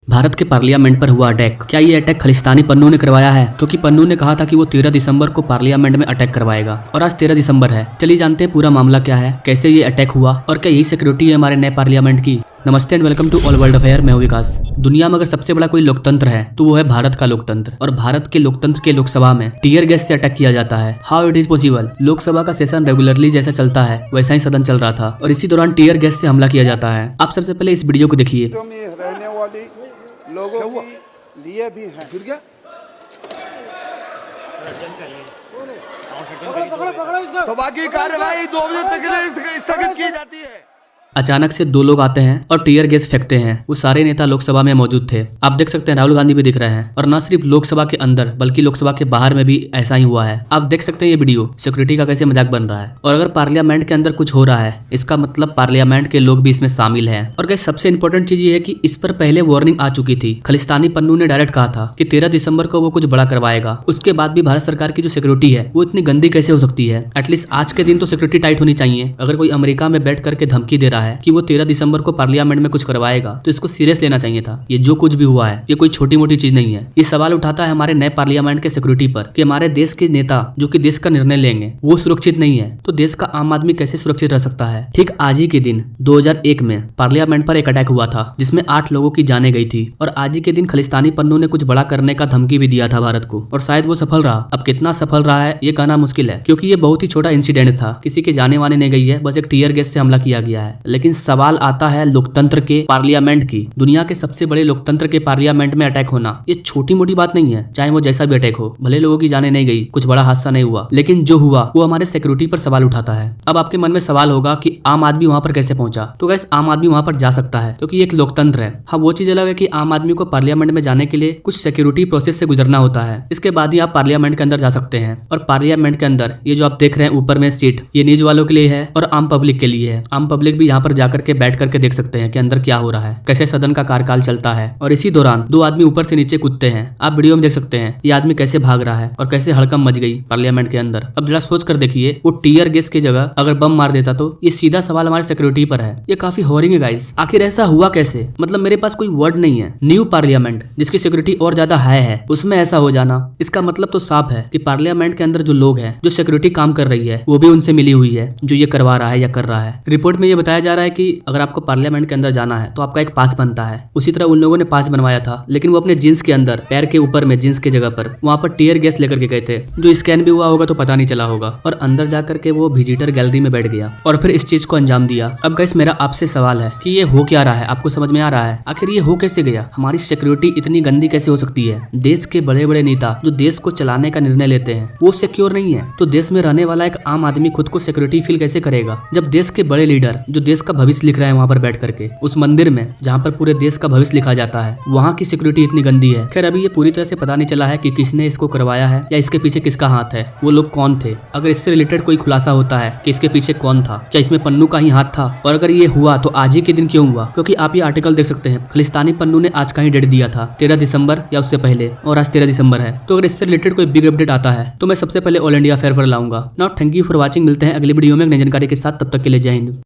भारत के पार्लियामेंट पर हुआ अटैक। क्या ये अटैक खलिस्तानी पन्नू ने करवाया है? क्योंकि पन्नू ने कहा था कि वो 13 दिसंबर को पार्लियामेंट में अटैक करवाएगा और आज 13 दिसंबर है। चलिए जानते हैं पूरा मामला क्या है, कैसे ये अटैक हुआ और क्या यही सिक्योरिटी है हमारे नए पार्लियामेंट की। नमस्ते and welcome to all world affair. मैं हूं विकास। दुनिया में अगर सबसे बड़ा कोई लोकतंत्र है तो वो है भारत का लोकतंत्र। और भारत के लोकतंत्र के लोकसभा में टीयर गैस से अटैक किया जाता है। How it is possible? Lok Sabha का सेशन रेगुलरली जैसा चलता है वैसा ही सदन चल रहा था और इसी दौरान टीयर गैस से हमला किया जाता है। आप सबसे पहले इस वीडियो को देखिए। रहने वाली लोगों के लिए भी है। गिर गया? सभा की कार्यवाही 2 बजे तक स्थगित की जाती है। अचानक से दो लोग आते हैं और टीयर गैस फेंकते हैं। वो सारे नेता लोकसभा में मौजूद थे। आप देख सकते हैं राहुल गांधी भी दिख रहे हैं। और न सिर्फ लोकसभा के अंदर बल्कि लोकसभा के बाहर में भी ऐसा ही हुआ है। आप देख सकते हैं ये वीडियो सिक्योरिटी का कैसे मजाक बन रहा है। और अगर पार्लियामेंट के अंदर कुछ हो रहा है इसका मतलब पार्लियामेंट के लोग भी इसमें शामिल हैं। और गाइस सबसे इंपॉर्टेंट चीज ये है कि इस पर पहले वार्निंग आ चुकी थी। खलिस्तानी पन्नू ने डायरेक्ट कहा था कि 13 दिसंबर को वो कुछ बड़ा करवाएगा। उसके बाद भी भारत सरकार की जो सिक्योरिटी है वो इतनी गंदी कैसे हो सकती है? एटलीस्ट आज के दिन तो सिक्योरिटी टाइट होनी चाहिए। अगर कोई अमेरिका में बैठ करके धमकी दे रहा है कि वो 13 दिसंबर को पार्लियामेंट में कुछ करवाएगा तो इसको सीरियस लेना चाहिए था। ये जो कुछ भी हुआ है ये कोई छोटी मोटी चीज नहीं है। ये सवाल उठाता है हमारे नए पार्लियामेंट के सिक्योरिटी पर कि हमारे देश के नेता जो कि देश का निर्णय लेंगे वो सुरक्षित नहीं है तो देश का आम आदमी कैसे सुरक्षित रह सकता है? ठीक आज ही के दिन 2001 में पार्लियामेंट पर एक अटैक हुआ था जिसमें 8 लोगों की जानें गई थी। और आज ही के दिन खलिस्तानी पन्नू ने कुछ बड़ा करने का धमकी भी दिया था भारत को और शायद वो सफल रहा। अब कितना सफल रहा है ये कहना मुश्किल है क्योंकि ये बहुत ही छोटा इंसिडेंट था। किसी के जाने वाने नहीं गई है, बस एक टीयर गैस से हमला किया गया है। लेकिन सवाल आता है लोकतंत्र के पार्लियामेंट की। दुनिया के सबसे बड़े लोकतंत्र के पार्लियामेंट में अटैक होना ये छोटी मोटी बात नहीं है। चाहे वो जैसा भी अटैक हो, भले लोगों की जाने नहीं गई, कुछ बड़ा हादसा नहीं हुआ, लेकिन जो हुआ वो हमारे सिक्योरिटी पर सवाल उठाता है। अब आपके मन में सवाल होगा कि आम आदमी वहां पर कैसे पहुंचा? तो गाइस आम आदमी वहां पर जा सकता है क्योंकि एक लोकतंत्र है। हाँ वो चीज अलग है कि आम आदमी को पार्लियामेंट में जाने के लिए कुछ सिक्योरिटी प्रोसेस से गुजरना होता है। इसके बाद ही आप पार्लियामेंट के अंदर जा सकते हैं। और पार्लियामेंट के अंदर ये जो आप देख रहे हैं ऊपर में सीट, ये न्यूज वालों के लिए है और आम पब्लिक के लिए है। आम पब्लिक भी यहाँ पर जाकर के बैठ करके देख सकते हैं कि अंदर क्या हो रहा है, कैसे सदन का कार्यकाल चलता है। और इसी दौरान 2 आदमी ऊपर से नीचे कूदते हैं। आप वीडियो में देख सकते हैं ये आदमी कैसे भाग रहा है और कैसे हड़कंप मच गई पार्लियामेंट के अंदर। अब जरा सोच कर देखिए वो टीयर गैस की जगह अगर बम मार देता तो? ये सीधा सवाल हमारे सिक्योरिटी पर है। ये काफी हॉरिंग है गाइस। आखिर ऐसा हुआ कैसे? मतलब मेरे पास कोई वर्ड नहीं है। न्यू पार्लियामेंट जिसकी सिक्योरिटी और ज्यादा हाई है उसमें ऐसा हो जाना, इसका मतलब तो साफ है कि पार्लियामेंट के अंदर जो लोग हैं, जो सिक्योरिटी काम कर रही है वो भी उनसे मिली हुई है जो ये करवा रहा है या कर रहा है। रिपोर्ट में ये बताया जा रहा है कि अगर आपको पार्लियामेंट के अंदर जाना है तो आपका एक पास बनता है। उसी तरह उन लोगों ने पास बनवाया था लेकिन वो अपने जींस के अंदर, पैर के ऊपर में जींस की जगह पर वहां पर टीयर गैस लेकर के गए थे। जो स्कैन भी हुआ होगा तो पता नहीं चला होगा। और अंदर जाकर के वो विजिटर गैलरी में बैठ गया और फिर इस चीज को अंजाम दिया। अब गाइस मेरा आपसे सवाल है कि ये हो क्या रहा है? आपको समझ में आ रहा है आखिर ये हो कैसे गया? हमारी सिक्योरिटी इतनी गंदी कैसे हो सकती है? देश के बड़े बड़े नेता जो देश को चलाने का निर्णय लेते हैं वो सिक्योर नहीं है तो देश में रहने वाला एक आम आदमी खुद को सिक्योरिटी फील कैसे करेगा? जब देश के बड़े लीडर जो देश का भविष्य लिख रहे हैं वहां पर बैठ करके उस मंदिर में जहाँ पर पूरे देश का भविष्य लिखा जाता है वहाँ की सिक्योरिटी इतनी गंदी है। खैर अभी ये पूरी तरह से पता नहीं चला है कि किसने इसको करवाया है या इसके पीछे किसका हाथ है, वो लोग कौन थे। अगर इससे रिलेटेड कोई खुलासा होता है कि इसके पीछे कौन था, क्या इसमें पन्नू का ही हाथ था? और अगर ये हुआ तो आज ही के दिन क्यों हुआ? क्योंकि आप ये आर्टिकल देख सकते हैं खलिस्तानी पन्नू ने आज का ही डेट दिया था 13 दिसंबर या उससे पहले, और आज 13 दिसंबर है। तो अगर इससे रिलेटेड कोई बिग अपडेट आता है तो मैं सबसे पहले ऑल इंडिया अफेयर पर लाऊंगा। Now thank you for watching. मिलते हैं अगली वीडियो में एक नई जानकारी के साथ, तब तक के लिए जय हिंद।